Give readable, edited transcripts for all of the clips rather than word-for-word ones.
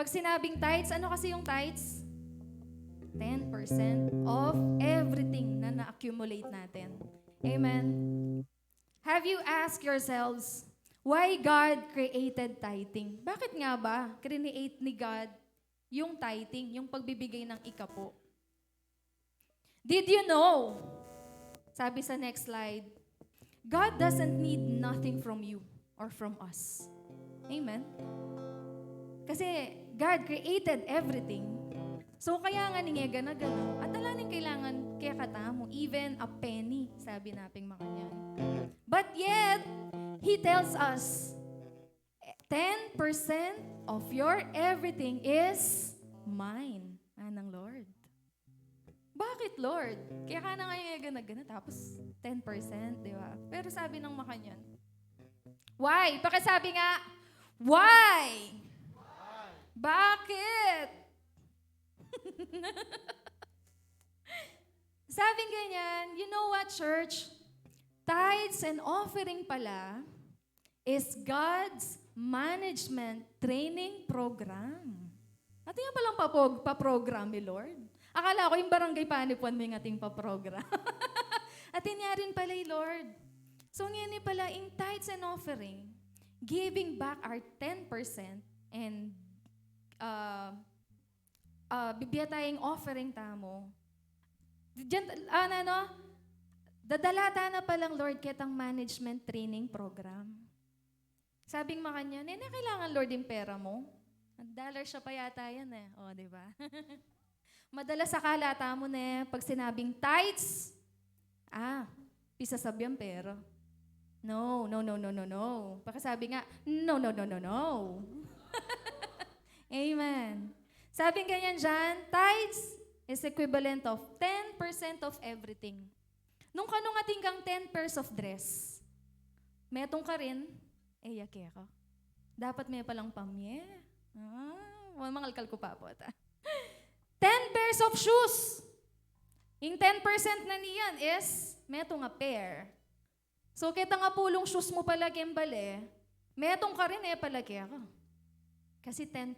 Pag sinabing tithes, ano kasi yung tithes? 10% of everything na na-accumulate natin. Amen? Have you asked yourselves, why God created tithing? Bakit nga ba create ni God yung tithing, yung pagbibigay ng ikapo? Did you know, sabi sa next slide, God doesn't need nothing from you or from us. Amen? Kasi God created everything. So kaya nga ningega na gano'n. At alanin kailangan kaya katamo, even a penny, sabi naping mga yan. But yet, He tells us, 10% of your everything is mine. Anang Lord. Bakit, Lord? Kaya ka na ngayon gana tapos 10%, di ba? Pero sabi ng makanyan, why? Pakisabi nga, why? Bakit? Sabing ganyan, you know what, church? Tithes and offering pala is God's management training program. At yan palang paprogram ni Lord. Akala ko yung barangay panipuan mo yung ating paprogram. At yan rin pala Lord. So ngayon pala, in tithes and offering, giving back our 10% and bibigyan tayong offering tamo. Diyan, dadalata na palang Lord kitang management training program. Sabing makanya, nene, kailangan Lord yung pera mo. $1 siya pa yata yan eh. O, di ba? Madalas sa kalata mo na pag sinabing tithes, pisasabi ang pera. No. Pakasabi nga, no. Amen. Sabing ganyan dyan, tithes is equivalent of 10% of everything. Nung kanong ating kang 10 pairs of dress, metong ka rin, yake ako. Dapat may palang pamye. Mangalkal ko pa po. 10 pairs of shoes. Yung 10% na niyan is, metong nga pair. So, kita nga pulong shoes mo pala kembale, metong ka rin palagi ako. Kasi 10%.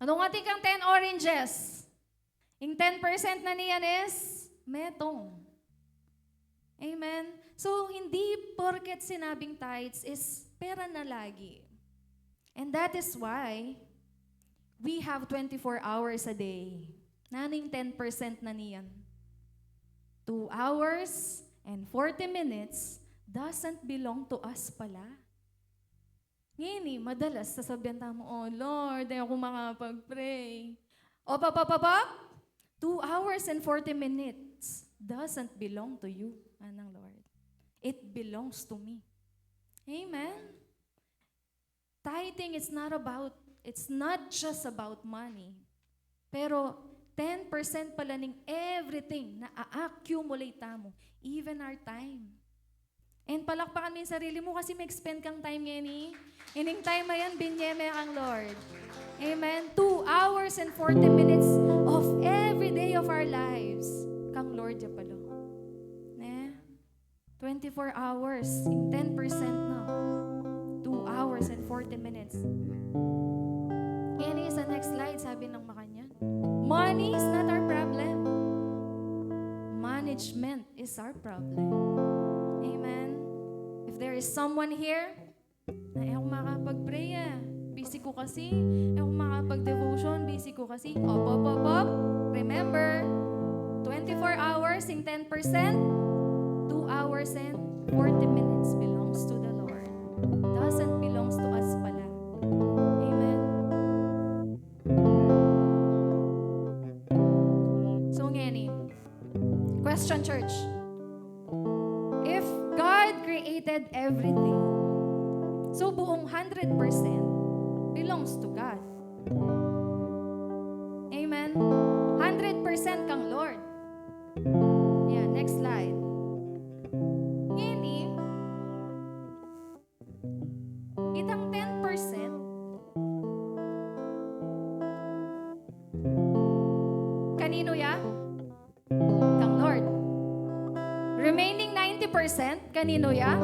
Anong ating kang 10 oranges? Yung 10% na niyan is, metong. Amen? So, hindi porket sinabing tithes is pera na lagi. And that is why we have 24 hours a day. Naning 10% na niyan. 2 hours and 40 minutes doesn't belong to us pala. Ngayon madalas sasabihan tamo, oh Lord, ayaw ko makapag-pray. O 2 hours and 40 minutes doesn't belong to you, anang Lord. It belongs to me. Amen? Tithing it's not just about money. Pero 10% pala ng everything na a-accumulate mo, even our time. And palakpakan mo yung sarili mo kasi may expend kang time ngayon Ining time na yan, binyeme kang Lord. Amen? 2 hours and 40 minutes of every day of our lives. Kang Lord ya pala. 24 hours, in 10% na. 2 hours and 40 minutes. Yan sa next slide, sabi ng makanya. Money is not our problem. Management is our problem. Amen? If there is someone here, na ayaw makapag-pray busy ko kasi. Ayaw makapag-devotion, busy ko kasi. Op. Remember, 24 hours in 10%, 2 hours and 40 minutes belongs to the Lord. Doesn't belongs to us pala. Amen? So ngani, question church. If God created everything, so buong 100% belongs to God. Amen? 100% kang Lord. Yeah, next slide. Ngini, itang 10%, kanino ya? Kang Lord. Remaining 90%, kanino ya?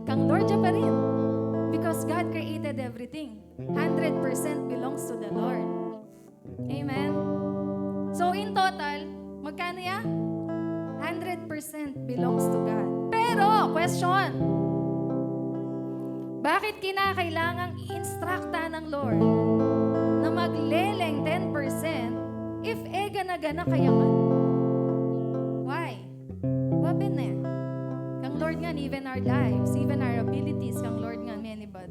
Kang Lord ya pa rin. Because God created created everything. 100% belongs to the Lord. Amen? So in total, magkano yan? 100% belongs to God. Pero, question, bakit kinakailangang i-instructa ng Lord na magleleng 10% if gana-gana kaya man? Why? Wabi na yan. Kang Lord nga, even our lives, even our abilities, kang Lord nga, many but.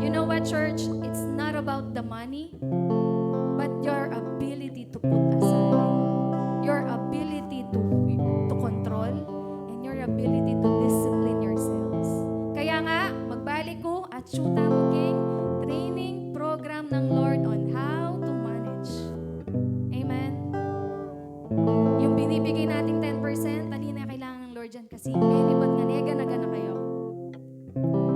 You know what, church? It's not about the money, but your ability to put aside, your ability to control, and your ability to discipline yourselves. Kaya nga, magbalik ko at shoota mo king training program ng Lord on how to manage. Amen? Yung binibigay nating 10%, kanina kailangan ng Lord dyan kasi libat nga nega na gana kayo.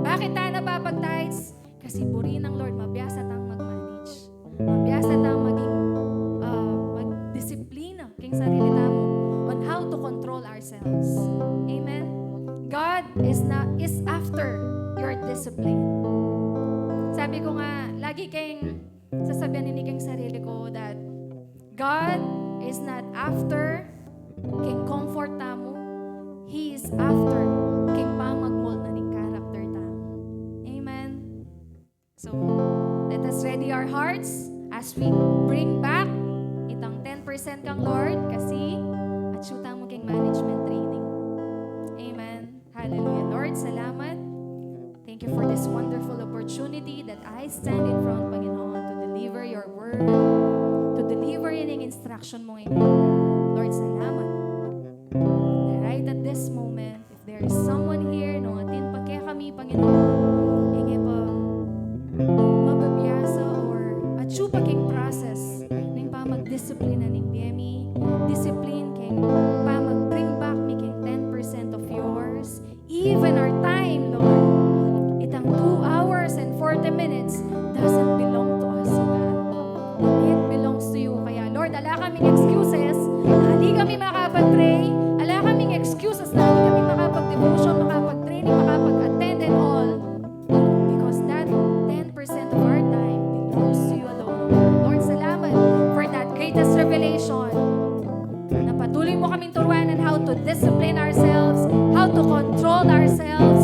Bakit tayo napapag-tithes? Kasi purihin ng Lord, mabiyasa tayong mag-manage. Mabiyasa tayong maging mag-disiplina king sarili tamo on how to control ourselves. Amen? God is after your discipline. Sabi ko nga, lagi kayong sasabihan ni kayong sarili ko that God is not after king comfort tamo. He is after king pamagmold na ning character tamo. Amen? So, let us ready our hearts as we bring back itang 10% kang Lord kasi at shoota mo king management training. Amen. Hallelujah. Lord, salamat. Thank you for this wonderful opportunity that I stand in front, Panginoon, to deliver your word, to deliver yung instruction mo ngayon. Lord, salamat. Right at this moment, if there is someone here, no atin pa kaya kami, Panginoon, hingi pa mababiyasa or atsupa king process ng pamag-discipline ng BME, discipline king pamag-bring back me king 10% of yours, even our time, Lord. Itang 2 hours and 40 minutes doesn't belong to us, O God. It belongs to you. Kaya, Lord, ala kaming excuses na hindi kami makapag-pray, ala kaming excuses na hindi kami makapag-devotion, makapag-training, makapag-attend and all. Because that 10% of our time belongs to you alone. Lord, salamat for that greatest revelation na patuloy mo kaming turuan on how to discipline ourselves, how to control ourselves,